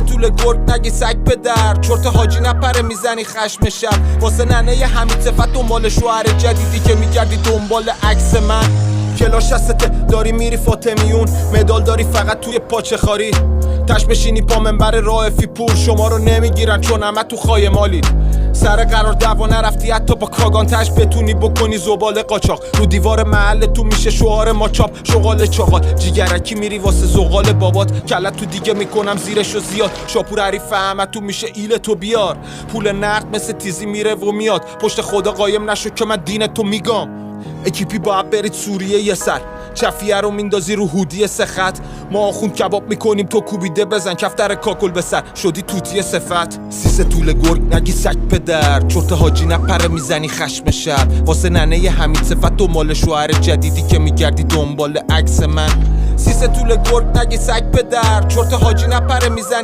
طول گرگ نگی سگ پدر، چرت حاجی نپره میزنی خشم شب. واسه ننه ی حمید صفت دنبال شوهر جدیدی که میگردی دنبال عکس من. کلاش هسته داری میری فاطمیون، مدال داری فقط توی پاچه خاری. تش بشینی پا منبر رائفی پور، شما رو نمیگیرن چون همه تو خای مالید. سر قرار دعوا نرفتی حتی با کاگان، تش بتونی بکنی زباله قاچاق. رو دیوار محل تو میشه شعار ما چاپ، شغال چاقال جیگرکی میری واسه زغال بابات. کلت تو دیگه میکنم زیرشو زیاد، شاپور عریف همه تو میشه ایل تو بیار. پول نقد مثل تیزی میره و میاد، پشت خدا قایم نشو که من دین تو میگم. اکیپی باید برید سوریه یه سر، چفیه رو میندازی رو هودی سه خط. ما آخوند کباب میکنیم تو کوبیده بزن، کفتر کاکل به سر شدی توتی صفت. سیسه طول گرگ نگی سگ پدر، چرت حاجی نپره میزنی خشم شب. واسه ننه ی حمید صفت دنبال شوهر جدیدی که میگردی دنبال عکس من. سیسه طول گرگ نگی سگ پدر، چرت حاجی نپره میزنی